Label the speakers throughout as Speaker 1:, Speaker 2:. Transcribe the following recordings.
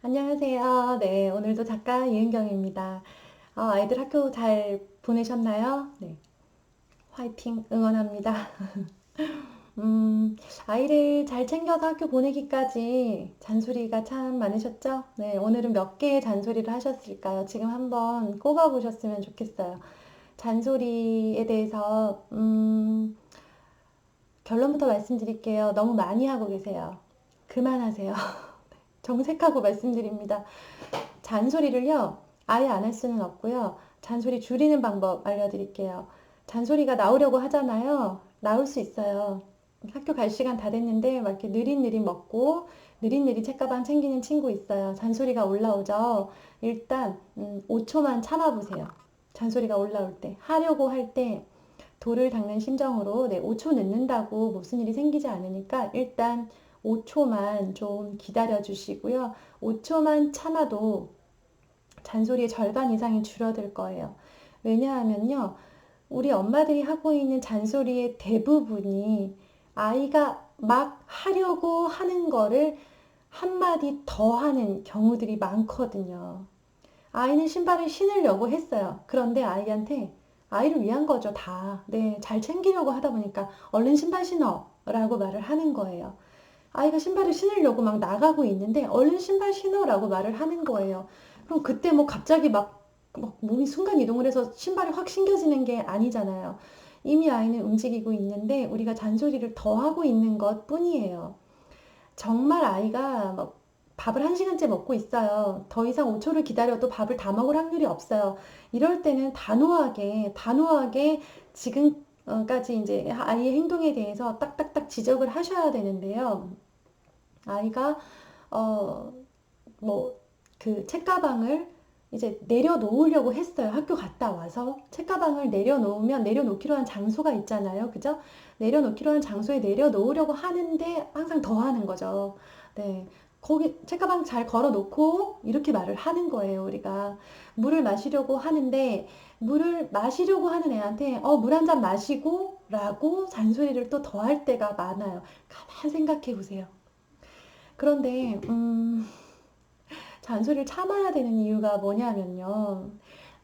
Speaker 1: 안녕하세요. 네, 오늘도 작가 이은경입니다. 아이들 학교 잘 보내셨나요? 네, 화이팅 응원합니다. 음, 아이를 잘 챙겨서 학교 보내기까지 잔소리가 참 많으셨죠? 네, 오늘은 몇 개의 잔소리를 하셨을까요? 지금 한번 꼽아보셨으면 좋겠어요. 잔소리에 대해서, 결론부터 말씀드릴게요. 너무 많이 하고 계세요. 그만하세요. 정색하고 말씀드립니다. 잔소리를요, 아예 안 할 수는 없고요. 잔소리 줄이는 방법 알려드릴게요. 잔소리가 나오려고 하잖아요. 나올 수 있어요. 학교 갈 시간 다 됐는데 막 이렇게 느릿느릿 먹고 느릿느릿 책가방 챙기는 친구 있어요. 잔소리가 올라오죠. 일단 5초만 참아보세요. 잔소리가 올라올 때 하려고 할 때 돌을 닦는 심정으로 5초 늦는다고 무슨 일이 생기지 않으니까 일단 5초만 좀 기다려 주시고요. 5초만 참아도 잔소리의 절반 이상이 줄어들 거예요. 왜냐하면요, 우리 엄마들이 하고 있는 잔소리의 대부분이 아이가 막 하려고 하는 거를 한마디 더 하는 경우들이 많거든요. 아이는 신발을 신으려고 했어요. 그런데 아이를 위한 거죠, 다. 네, 잘 챙기려고 하다 보니까 얼른 신발 신어 라고 말을 하는 거예요. 아이가 신발을 신으려고 막 나가고 있는데 얼른 신발 신어라고 말을 하는 거예요. 그럼 그때 뭐 갑자기 막 몸이 순간 이동을 해서 신발이 확 신겨지는 게 아니잖아요. 이미 아이는 움직이고 있는데 우리가 잔소리를 더 하고 있는 것 뿐이에요. 정말 아이가 막 밥을 한 시간째 먹고 있어요. 더 이상 5초를 기다려도 밥을 다 먹을 확률이 없어요. 이럴 때는 단호하게 지금까지 이제 아이의 행동에 대해서 딱딱딱 지적을 하셔야 되는데요. 아이가 어 뭐 그 책가방을 이제 내려놓으려고 했어요. 학교 갔다 와서 책가방을 내려놓으면 내려놓기로 한 장소가 있잖아요. 그죠? 내려놓기로 한 장소에 내려놓으려고 하는데 항상 더 하는 거죠. 네. 거기 책가방 잘 걸어놓고 이렇게 말을 하는 거예요. 우리가 물을 마시려고 하는데 물을 마시려고 하는 애한테 물 한 잔 마시고 라고 잔소리를 또 더 할 때가 많아요. 가만 생각해 보세요. 그런데 잔소리를 참아야 되는 이유가 뭐냐면요.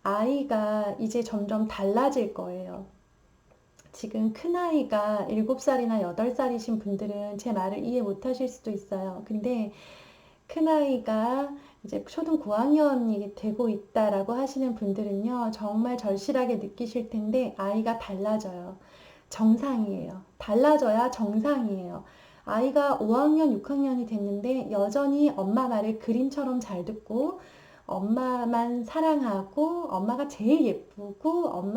Speaker 1: 아이가 이제 점점 달라질 거예요. 지금 큰아이가 7살이나 8살이신 분들은 제 말을 이해 못 하실 수도 있어요. 근데 큰아이가 이제 초등 고학년이 되고 있다라고 하시는 분들은요, 정말 절실하게 느끼실 텐데, 아이가 달라져요. 정상이에요. 달라져야 정상이에요. 아이가 5학년, 6학년이 됐는데, 여전히 엄마 말을 그림처럼 잘 듣고, 엄마만 사랑하고, 엄마가 제일 예쁘고,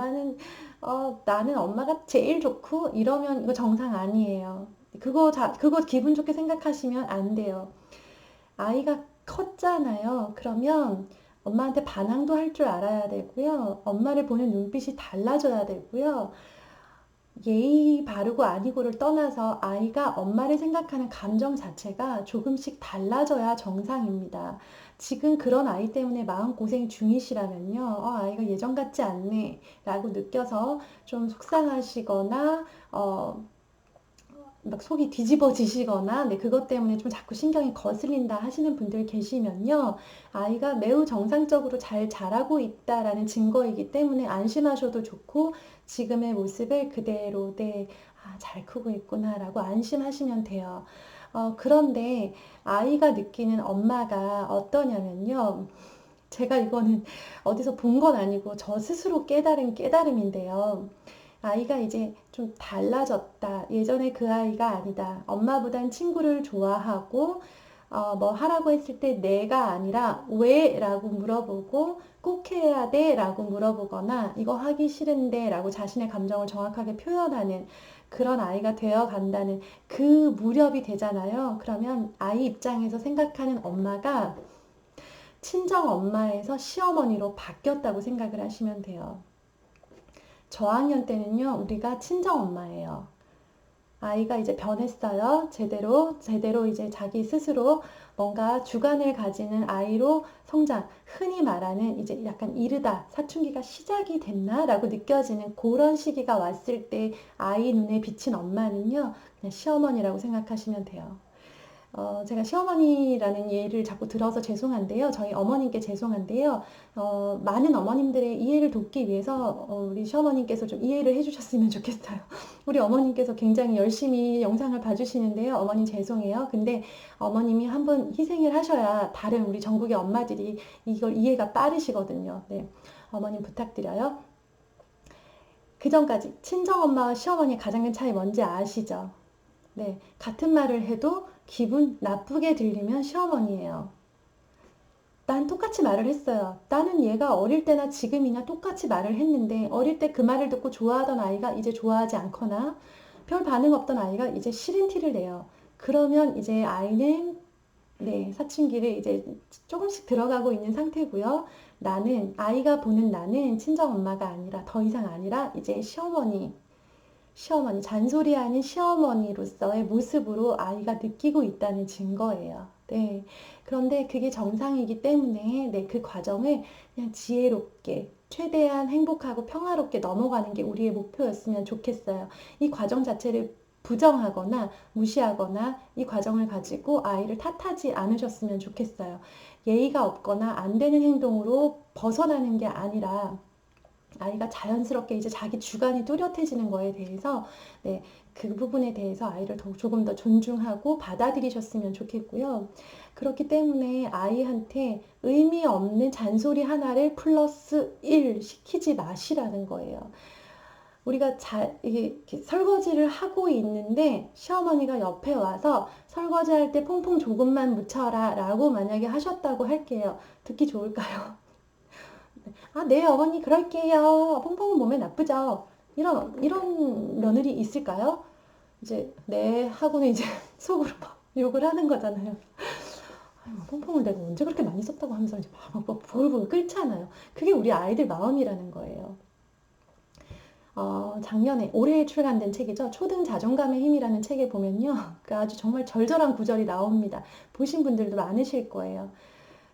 Speaker 1: 나는 엄마가 제일 좋고, 이러면 이거 정상 아니에요. 그거 기분 좋게 생각하시면 안 돼요. 아이가 컸잖아요. 그러면 엄마한테 반항도 할 줄 알아야 되고요. 엄마를 보는 눈빛이 달라져야 되고요. 예의 바르고 아니고를 떠나서 아이가 엄마를 생각하는 감정 자체가 조금씩 달라져야 정상입니다. 지금 그런 아이 때문에 마음고생 중이시라면요. 아이가 예전 같지 않네 라고 느껴서 좀 속상하시거나, 막 속이 뒤집어지시거나 그것 때문에 좀 자꾸 신경이 거슬린다 하시는 분들 계시면요. 아이가 매우 정상적으로 잘 자라고 있다라는 증거이기 때문에 안심하셔도 좋고 지금의 모습을 그대로 잘 크고 있구나라고 안심하시면 돼요. 그런데 아이가 느끼는 엄마가 어떠냐면요. 제가 이거는 어디서 본 건 아니고 저 스스로 깨달은 깨달음인데요. 아이가 이제 좀 달라졌다. 예전에 그 아이가 아니다. 엄마보단 친구를 좋아하고, 뭐 하라고 했을 때 내가 아니라 왜? 라고 물어보고, 꼭 해야 돼? 라고 물어보거나, 이거 하기 싫은데? 라고 자신의 감정을 정확하게 표현하는 그런 아이가 되어 간다는 그 무렵이 되잖아요. 그러면 아이 입장에서 생각하는 엄마가 친정 엄마에서 시어머니로 바뀌었다고 생각을 하시면 돼요. 저학년 때는요, 우리가 친정 엄마예요. 아이가 이제 변했어요. 제대로 이제 자기 스스로 뭔가 주관을 가지는 아이로 성장. 흔히 말하는 이제 약간 이르다, 사춘기가 시작이 됐나라고 느껴지는 그런 시기가 왔을 때 아이 눈에 비친 엄마는요, 그냥 시어머니라고 생각하시면 돼요. 제가 시어머니라는 예를 자꾸 들어서 죄송한데요. 저희 어머님께 죄송한데요. 많은 어머님들의 이해를 돕기 위해서 우리 시어머님께서 좀 이해를 해주셨으면 좋겠어요. 우리 어머님께서 굉장히 열심히 영상을 봐주시는데요. 어머님 죄송해요. 근데 어머님이 한번 희생을 하셔야 다른 우리 전국의 엄마들이 이걸 이해가 빠르시거든요. 네, 어머님 부탁드려요. 그 전까지 친정엄마와 시어머니의 가장 큰 차이 뭔지 아시죠? 네, 같은 말을 해도 기분 나쁘게 들리면 시어머니예요. 난 똑같이 말을 했어요. 나는 얘가 어릴 때나 지금이나 똑같이 말을 했는데 어릴 때 그 말을 듣고 좋아하던 아이가 이제 좋아하지 않거나 별 반응 없던 아이가 이제 싫은 티를 내요. 그러면 이제 아이는 네, 사춘기를 이제 조금씩 들어가고 있는 상태고요. 나는 아이가 보는 나는 친정엄마가 아니라 더 이상 아니라 이제 시어머니, 잔소리하는 시어머니로서의 모습으로 아이가 느끼고 있다는 증거예요. 네. 그런데 그게 정상이기 때문에, 네, 그 과정을 그냥 지혜롭게, 최대한 행복하고 평화롭게 넘어가는 게 우리의 목표였으면 좋겠어요. 이 과정 자체를 부정하거나 무시하거나 이 과정을 가지고 아이를 탓하지 않으셨으면 좋겠어요. 예의가 없거나 안 되는 행동으로 벗어나는 게 아니라 아이가 자연스럽게 이제 자기 주관이 뚜렷해지는 거에 대해서 네, 그 부분에 대해서 아이를 조금 더 존중하고 받아들이셨으면 좋겠고요. 그렇기 때문에 아이한테 의미 없는 잔소리 하나를 플러스 1 시키지 마시라는 거예요. 우리가 이게 설거지를 하고 있는데 시어머니가 옆에 와서 설거지할 때 퐁퐁 조금만 묻혀라 라고 만약에 하셨다고 할게요. 듣기 좋을까요? 아, 네, 어머니, 그럴게요. 퐁퐁은 몸에 나쁘죠. 이런 며느리 있을까요? 이제, 네, 하고는 이제 속으로 막 욕을 하는 거잖아요. 아유, 퐁퐁을 내가 언제 그렇게 많이 썼다고 하면서 이제 막 보글보글 끓잖아요. 그게 우리 아이들 마음이라는 거예요. 올해 출간된 책이죠. 초등 자존감의 힘이라는 책에 보면요. 그 아주 정말 절절한 구절이 나옵니다. 보신 분들도 많으실 거예요.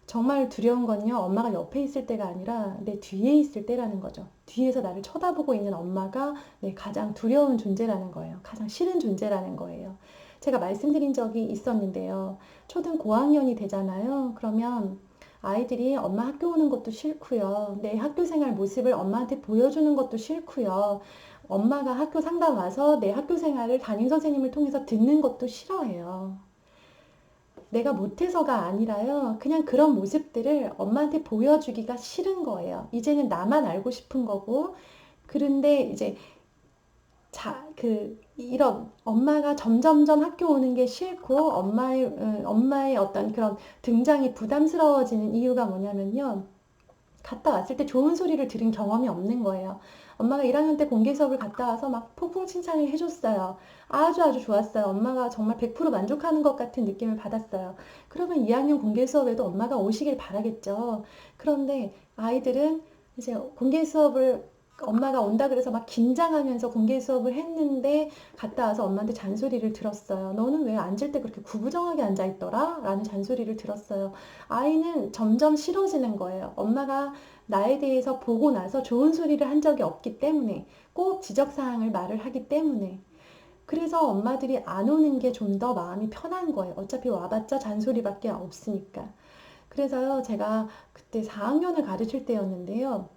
Speaker 1: 정말 두려운 건요, 엄마가 옆에 있을 때가 아니라 내 뒤에 있을 때라는 거죠. 뒤에서 나를 쳐다보고 있는 엄마가 내 가장 두려운 존재라는 거예요. 가장 싫은 존재라는 거예요. 제가 말씀드린 적이 있었는데요. 초등 고학년이 되잖아요. 그러면 아이들이 엄마 학교 오는 것도 싫고요. 내 학교 생활 모습을 엄마한테 보여주는 것도 싫고요. 엄마가 학교 상담 와서 내 학교 생활을 담임 선생님을 통해서 듣는 것도 싫어해요. 내가 못해서가 아니라요. 그냥 그런 모습들을 엄마한테 보여주기가 싫은 거예요. 이제는 나만 알고 싶은 거고. 그런데 이제 이런 엄마가 점점점 학교 오는 게 싫고 엄마의 어떤 그런 등장이 부담스러워지는 이유가 뭐냐면요. 갔다 왔을 때 좋은 소리를 들은 경험이 없는 거예요. 엄마가 1학년 때 공개 수업을 갔다 와서 막 폭풍 칭찬을 해줬어요. 아주 좋았어요. 엄마가 정말 100% 만족하는 것 같은 느낌을 받았어요. 그러면 2학년 공개 수업에도 엄마가 오시길 바라겠죠. 그런데 아이들은 이제 공개 수업을 엄마가 온다 그래서 막 긴장하면서 공개 수업을 했는데 갔다 와서 엄마한테 잔소리를 들었어요. 너는 왜 앉을 때 그렇게 구부정하게 앉아 있더라? 라는 잔소리를 들었어요. 아이는 점점 싫어지는 거예요. 엄마가 나에 대해서 보고 나서 좋은 소리를 한 적이 없기 때문에 꼭 지적사항을 말을 하기 때문에 그래서 엄마들이 안 오는 게 좀 더 마음이 편한 거예요. 어차피 와봤자 잔소리밖에 없으니까. 그래서요, 제가 그때 4학년을 가르칠 때였는데요.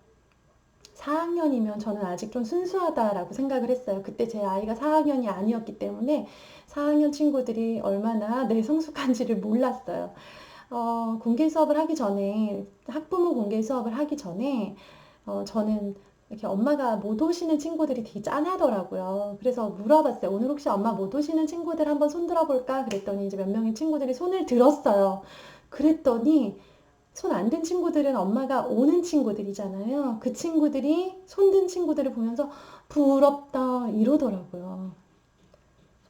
Speaker 1: 4학년이면 저는 아직 좀 순수하다라고 생각을 했어요. 그때 제 아이가 4학년이 아니었기 때문에 4학년 친구들이 얼마나 내 성숙한지를 몰랐어요. 공개 수업을 하기 전에, 학부모 공개 수업을 하기 전에, 저는 이렇게 엄마가 못 오시는 친구들이 되게 짠하더라고요. 그래서 물어봤어요. 오늘 혹시 엄마 못 오시는 친구들 한번 손 들어볼까? 그랬더니 이제 몇 명의 친구들이 손을 들었어요. 그랬더니 손 안 든 친구들은 엄마가 오는 친구들이잖아요. 그 친구들이 손 든 친구들을 보면서 부럽다 이러더라고요.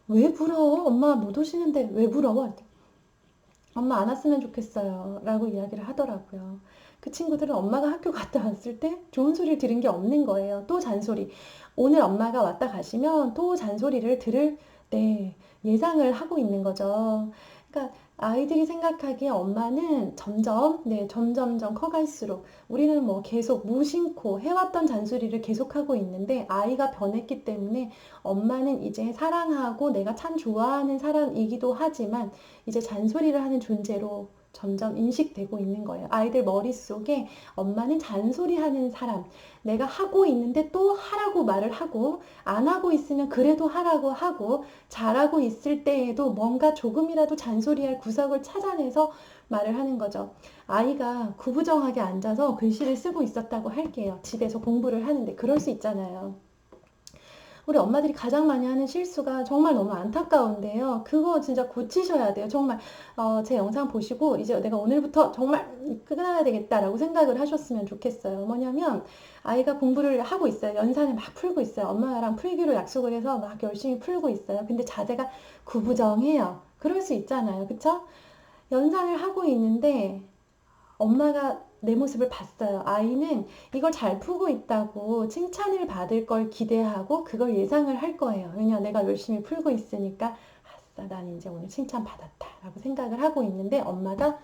Speaker 1: 왜 부러워? 엄마 못 오시는데 왜 부러워? 엄마 안 왔으면 좋겠어요. 라고 이야기를 하더라고요. 그 친구들은 엄마가 학교 갔다 왔을 때 좋은 소리를 들은 게 없는 거예요. 또 잔소리. 오늘 엄마가 왔다 가시면 또 잔소리를 들을, 네, 예상을 하고 있는 거죠. 그러니까 아이들이 생각하기에 엄마는 점점점 커갈수록 우리는 뭐 계속 무심코 해왔던 잔소리를 계속하고 있는데 아이가 변했기 때문에 엄마는 이제 사랑하고 내가 참 좋아하는 사람이기도 하지만 이제 잔소리를 하는 존재로 점점 인식되고 있는 거예요. 아이들 머릿속에 엄마는 잔소리하는 사람, 내가 하고 있는데 또 하라고 말을 하고 안 하고 있으면 그래도 하라고 하고 잘하고 있을 때에도 뭔가 조금이라도 잔소리할 구석을 찾아내서 말을 하는 거죠. 아이가 구부정하게 앉아서 글씨를 쓰고 있었다고 할게요. 집에서 공부를 하는데 그럴 수 있잖아요. 우리 엄마들이 가장 많이 하는 실수가 정말 너무 안타까운데요. 그거 진짜 고치셔야 돼요. 정말 제 영상 보시고 이제 내가 오늘부터 정말 끊어야 되겠다라고 생각을 하셨으면 좋겠어요. 뭐냐면 아이가 공부를 하고 있어요. 연산을 막 풀고 있어요. 엄마랑 풀기로 약속을 해서 막 열심히 풀고 있어요. 근데 자세가 구부정해요. 그럴 수 있잖아요. 그쵸? 연산을 하고 있는데 엄마가 내 모습을 봤어요. 아이는 이걸 잘 풀고 있다고 칭찬을 받을 걸 기대하고 그걸 예상을 할 거예요. 왜냐, 내가 열심히 풀고 있으니까 아싸, 난 이제 오늘 칭찬 받았다 라고 생각을 하고 있는데 엄마가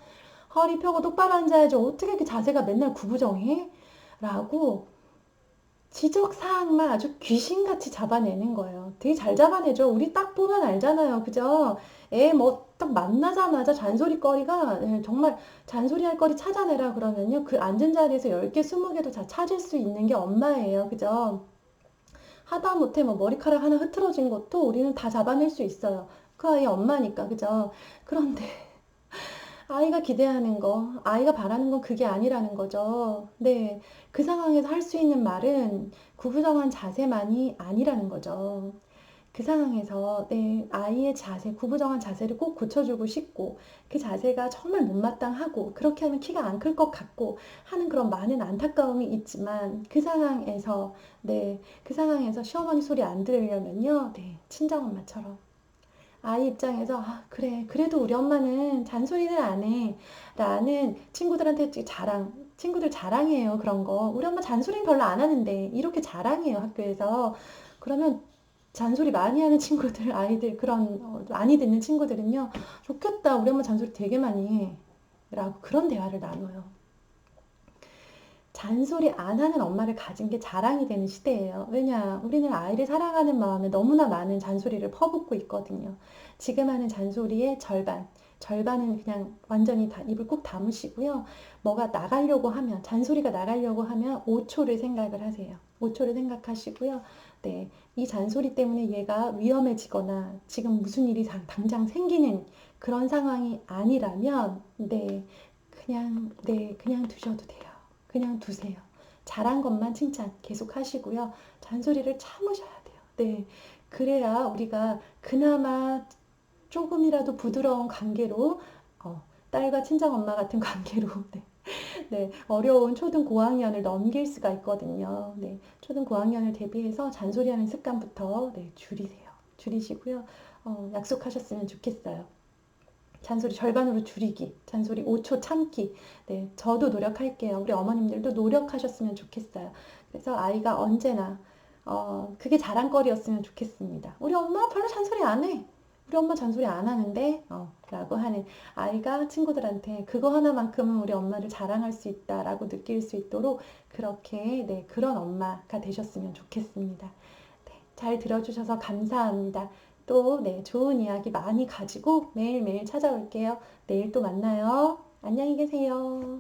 Speaker 1: 허리 펴고 똑바로 앉아야죠. 어떻게 이렇게 자세가 맨날 구부정해? 라고 지적사항만 아주 귀신같이 잡아내는 거예요. 되게 잘 잡아내죠. 우리 딱 보면 알잖아요. 그죠? 애 뭐 딱 만나자마자 잔소리거리가 정말 잔소리할 거리 찾아내라 그러면요. 그 앉은 자리에서 10개, 20개도 다 찾을 수 있는 게 엄마예요. 그죠? 하다못해 뭐 머리카락 하나 흐트러진 것도 우리는 다 잡아낼 수 있어요. 그 아이 엄마니까. 그죠? 그런데 아이가 기대하는 거, 아이가 바라는 건 그게 아니라는 거죠. 네. 그 상황에서 할 수 있는 말은 구부정한 자세만이 아니라는 거죠. 그 상황에서 내 아이의 자세, 구부정한 자세를 꼭 고쳐주고 싶고, 그 자세가 정말 못마땅하고, 그렇게 하면 키가 안 클 것 같고 하는 그런 많은 안타까움이 있지만, 그 상황에서, 그 상황에서 시어머니 소리 안 들으려면요, 친정엄마처럼. 아이 입장에서 아, 그래 그래도 우리 엄마는 잔소리를 안 해 라는 친구들한테 친구들 자랑해요. 그런 거 우리 엄마 잔소리는 별로 안 하는데 이렇게 자랑해요. 학교에서. 그러면 잔소리 많이 하는 친구들 아이들 그런 많이 듣는 친구들은요, 좋겠다 우리 엄마 잔소리 되게 많이 해 라고 그런 대화를 나눠요. 잔소리 안 하는 엄마를 가진 게 자랑이 되는 시대예요. 왜냐, 우리는 아이를 사랑하는 마음에 너무나 많은 잔소리를 퍼붓고 있거든요. 지금 하는 잔소리의 절반은 그냥 완전히 다 입을 꾹 다무시고요. 뭐가 나가려고 하면, 잔소리가 나가려고 하면 5초를 생각을 하세요. 5초를 생각하시고요. 네, 이 잔소리 때문에 얘가 위험해지거나 지금 무슨 일이 당장 생기는 그런 상황이 아니라면, 그냥 두셔도 돼요. 그냥 두세요. 잘한 것만 칭찬 계속 하시고요. 잔소리를 참으셔야 돼요. 네. 그래야 우리가 그나마 조금이라도 부드러운 관계로, 딸과 친정엄마 같은 관계로, 어려운 초등 고학년을 넘길 수가 있거든요. 네. 초등 고학년을 대비해서 잔소리하는 습관부터, 줄이세요. 줄이시고요. 약속하셨으면 좋겠어요. 잔소리 절반으로 줄이기, 잔소리 5초 참기. 네, 저도 노력할게요. 우리 어머님들도 노력하셨으면 좋겠어요. 그래서 아이가 언제나 그게 자랑거리였으면 좋겠습니다. 우리 엄마 별로 잔소리 안 해. 우리 엄마 잔소리 안 하는데 라고 하는 아이가 친구들한테 그거 하나만큼은 우리 엄마를 자랑할 수 있다라고 느낄 수 있도록 그렇게 그런 엄마가 되셨으면 좋겠습니다. 네, 잘 들어주셔서 감사합니다. 또 좋은 이야기 많이 가지고 매일매일 찾아올게요. 내일 또 만나요. 안녕히 계세요.